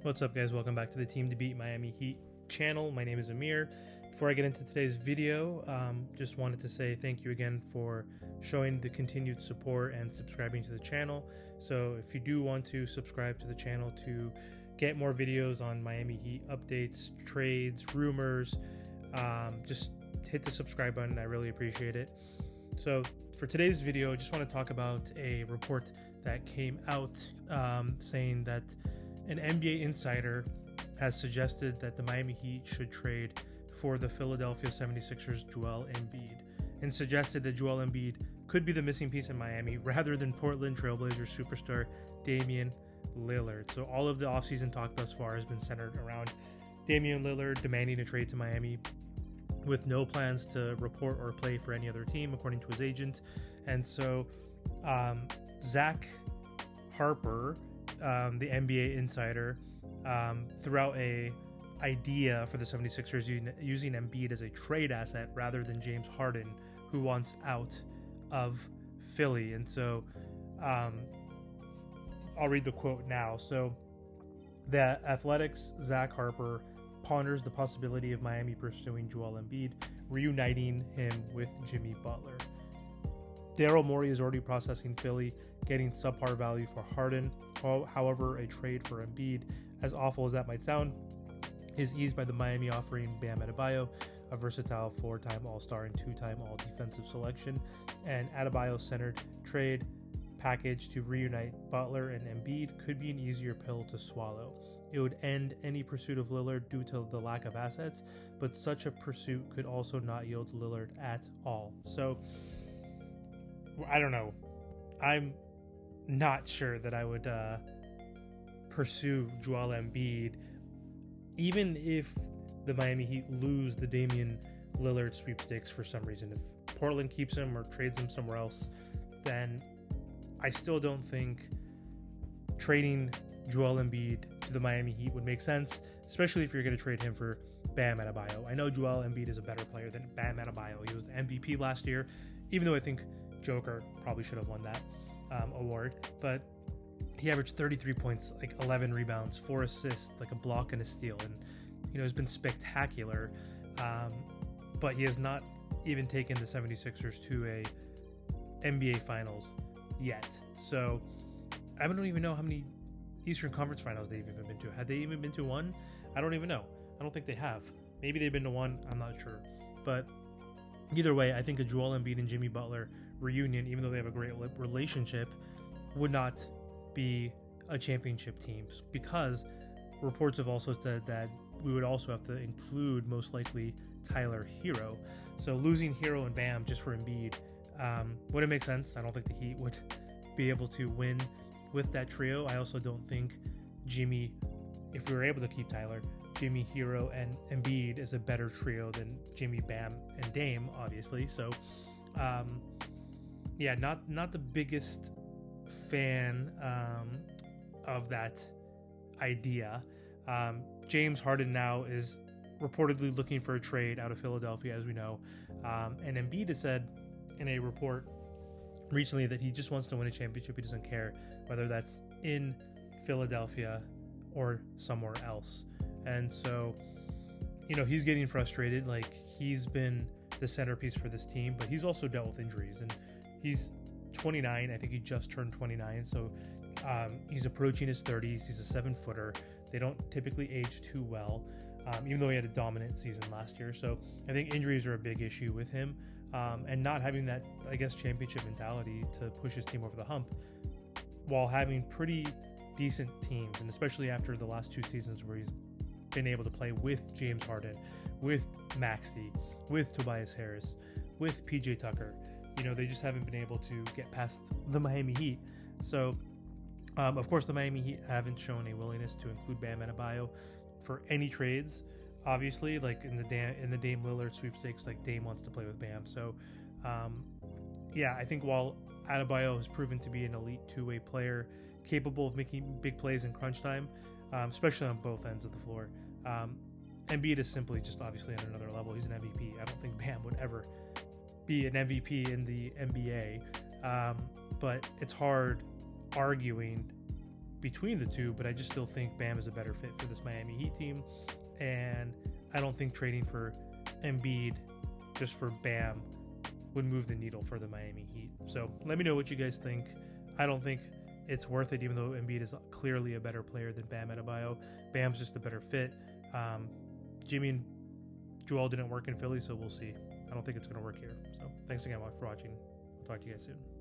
What's up, guys? Welcome back to the Team to Beat Miami Heat channel. My name is Amir. Before I get into today's video, just wanted to say thank you again for showing the continued support and subscribing to the channel. So if you do want to subscribe to the channel to get more videos on Miami Heat updates, trades, rumors, just hit the subscribe button. I really appreciate it. So for today's video, I just want to talk about a report that came out saying that an NBA insider has suggested that the Miami Heat should trade for the Philadelphia 76ers Joel Embiid, and suggested that Joel Embiid could be the missing piece in Miami rather than Portland Trailblazers superstar Damian Lillard. So all of the offseason talk thus far has been centered around Damian Lillard demanding a trade to Miami with no plans to report or play for any other team, according to his agent. And so Zach Harper, the NBA insider, threw out a idea for the 76ers using Embiid as a trade asset rather than James Harden, who wants out of Philly. And so I'll read the quote now. So the Athletic's Zach Harper ponders the possibility of Miami pursuing Joel Embiid, reuniting him with Jimmy Butler. Daryl Morey is already processing Philly getting subpar value for Harden. However, a trade for Embiid, as awful as that might sound, is eased by the Miami offering Bam Adebayo, a versatile 4-time All-Star and 2-time All-Defensive selection, and Adebayo-centered trade package to reunite Butler and Embiid could be an easier pill to swallow. It would end any pursuit of Lillard due to the lack of assets, but such a pursuit could also not yield Lillard at all. So, I don't know. I'm not sure that I would pursue Joel Embiid, even if the Miami Heat lose the Damian Lillard sweepstakes for some reason. If Portland keeps him or trades him somewhere else, then I still don't think trading Joel Embiid to the Miami Heat would make sense, especially if you're going to trade him for Bam Adebayo. I know Joel Embiid is a better player than Bam Adebayo. He was the MVP last year, even though I think Joker probably should have won that award, but he averaged 33 points, like 11 rebounds, 4 assists, like a block and a steal, and has been spectacular, but he has not even taken the 76ers to a NBA Finals yet. So I don't even know how many Eastern Conference Finals they've even been to. Had they even been to one? I don't even know. I don't think they have. Maybe they've been to one, I'm not sure. But either way, I think a Joel Embiid and Jimmy Butler reunion, even though they have a great relationship, would not be a championship team, because reports have also said that we would also have to include, most likely, Tyler Hero. So losing Hero and Bam just for Embiid wouldn't make sense. I don't think the Heat would be able to win with that trio. I also don't think Jimmy, if we were able to keep Tyler, Jimmy, Hero, and Embiid is a better trio than Jimmy, Bam, and Dame, obviously. So yeah, not the biggest fan of that idea. James Harden now is reportedly looking for a trade out of Philadelphia, as we know, and Embiid has said in a report recently that he just wants to win a championship. He doesn't care whether that's in Philadelphia or somewhere else. And so, he's getting frustrated. Like, he's been the centerpiece for this team, but he's also dealt with injuries, and he's 29. I think he just turned 29. So he's approaching his 30s. He's a 7-footer. They don't typically age too well, even though he had a dominant season last year. So I think injuries are a big issue with him, and not having that, I guess, championship mentality to push his team over the hump while having pretty decent teams, and especially after the last 2 seasons where he's been able to play with James Harden, with Maxey, with Tobias Harris, with PJ Tucker. They just haven't been able to get past the Miami Heat. So, of course, the Miami Heat haven't shown a willingness to include Bam Adebayo for any trades. Obviously, like in the Dame Lillard sweepstakes, like Dame wants to play with Bam. So, yeah, I think while Adebayo has proven to be an elite 2-way player, capable of making big plays in crunch time, especially on both ends of the floor, Embiid is simply just obviously on another level. He's an MVP. I don't think Bam would ever be an MVP in the NBA, but it's hard arguing between the two, but I just still think Bam is a better fit for this Miami Heat team, and I don't think trading for Embiid just for Bam would move the needle for the Miami Heat. So let me know what you guys think. I don't think it's worth it, even though Embiid is clearly a better player than Bam Adebayo. Bam's just a better fit. Jimmy and Joel didn't work in Philly, so we'll see. I don't think it's going to work here. So thanks again for watching. I'll talk to you guys soon.